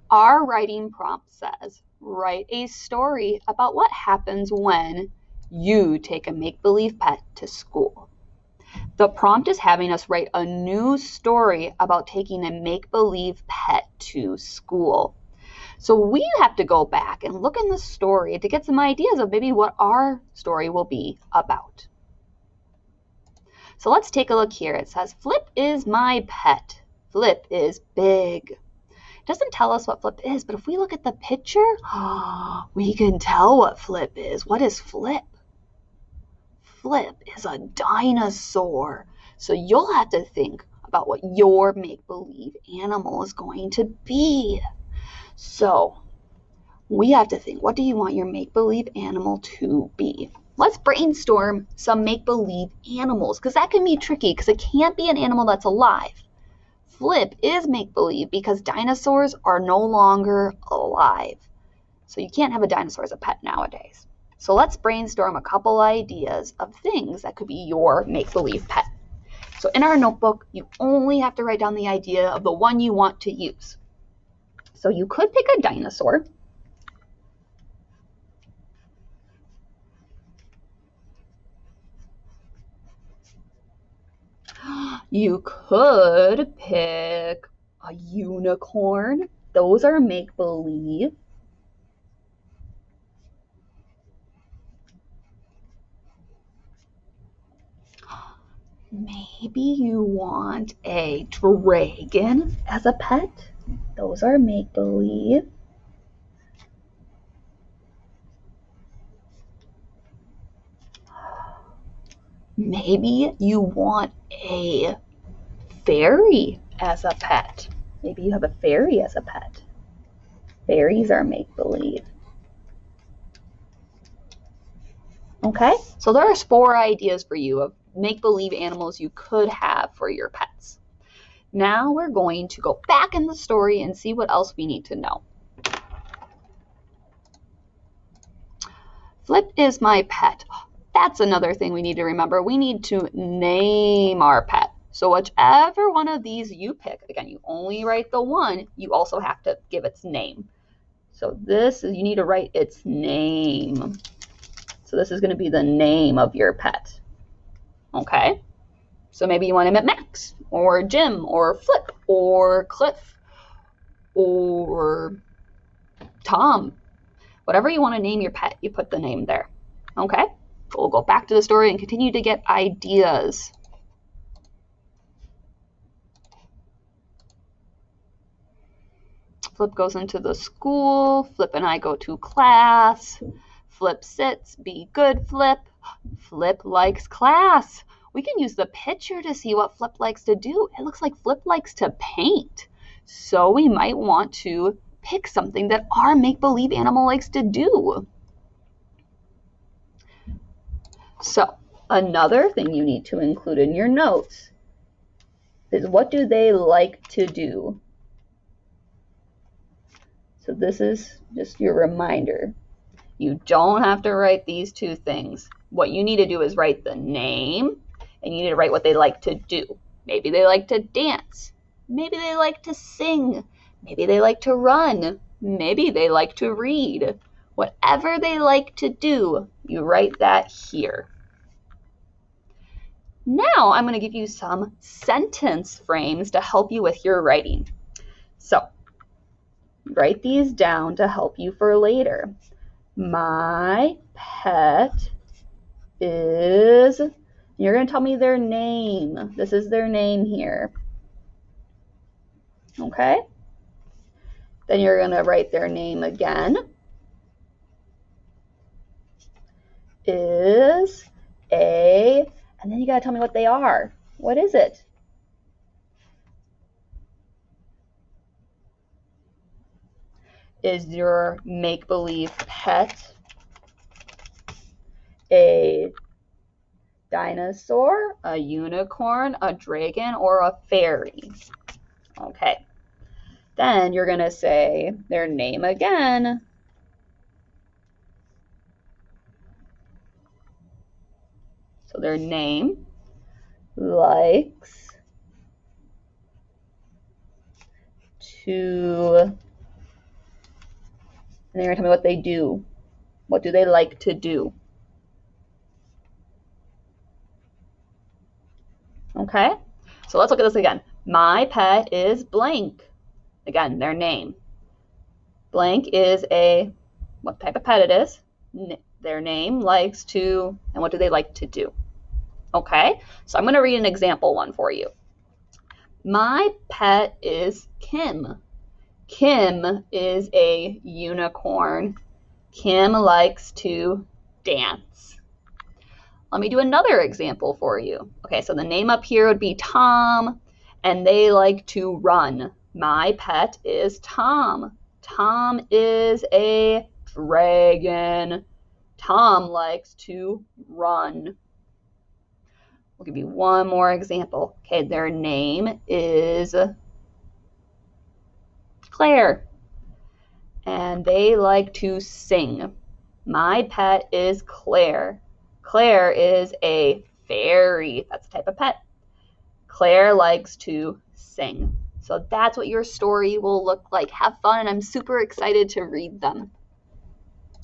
Our writing prompt says, write a story about what happens when you take a make-believe pet to school. The prompt is having us write a new story about taking a make-believe pet to school. So we have to go back and look in the story to get some ideas of maybe what our story will be about. So let's take a look here. It says, Flip is my pet. Flip is big. It doesn't tell us what Flip is, but if we look at the picture, we can tell what Flip is. What is Flip? Flip is a dinosaur. So you'll have to think about what your make-believe animal is going to be. So we have to think, what do you want your make-believe animal to be? Let's brainstorm some make-believe animals, because that can be tricky, because it can't be an animal that's alive. Flip is make-believe because dinosaurs are no longer alive. So you can't have a dinosaur as a pet nowadays. So let's brainstorm a couple ideas of things that could be your make-believe pet. So in our notebook, you only have to write down the idea of the one you want to use. So you could pick a dinosaur. You could pick a unicorn. Those are make-believe. Maybe you want a dragon as a pet. Those are make-believe. Maybe you want a fairy as a pet. Maybe you have a fairy as a pet. Fairies are make-believe. Okay, so there's 4 ideas for you of make-believe animals you could have for your pets. Now we're going to go back in the story and see what else we need to know. Flip is my pet. That's another thing we need to remember. We need to name our pet. So whichever one of these you pick, again, you only write the one, you also have to give its name. So this is, you need to write its name. So this is going to be the name of your pet. Okay? So maybe you want to name it Max, or Jim, or Flip, or Cliff, or Tom. Whatever you want to name your pet, you put the name there. Okay? We'll go back to the story and continue to get ideas. Flip goes into the school. Flip and I go to class. Flip sits. Be good, Flip. Flip likes class. We can use the picture to see what Flip likes to do. It looks like Flip likes to paint. So we might want to pick something that our make-believe animal likes to do. So another thing you need to include in your notes is, what do they like to do? So this is just your reminder. You don't have to write these 2 things. What you need to do is write the name, and you need to write what they like to do. Maybe they like to dance. Maybe they like to sing. Maybe they like to run. Maybe they like to read. Whatever they like to do, you write that here. Now I'm going to give you some sentence frames to help you with your writing. So write these down to help you for later. My pet is, you're going to tell me their name. This is their name here. Okay? Then you're going to write their name again. Is a, and then you got to tell me what they are. What is it? Is your make-believe pet a dinosaur, a unicorn, a dragon, or a fairy? Okay. Then you're going to say their name again. So their name likes to And then you're going to tell me what they do. What do they like to do? Okay, so let's look at this again. My pet is blank. Again, their name. Blank is what type of pet it is. Their name, likes to, and what do they like to do? Okay, so I'm going to read an example one for you. My pet is Kim. Kim is a unicorn. Kim likes to dance. Let me do another example for you. Okay, so the name up here would be Tom, and they like to run. My pet is Tom. Tom is a dragon. Tom likes to run. We'll give you one more example. Okay, their name is Claire, and they like to sing. My pet is Claire. Claire is a fairy. That's a type of pet. Claire likes to sing. So that's what your story will look like. Have fun, and I'm super excited to read them.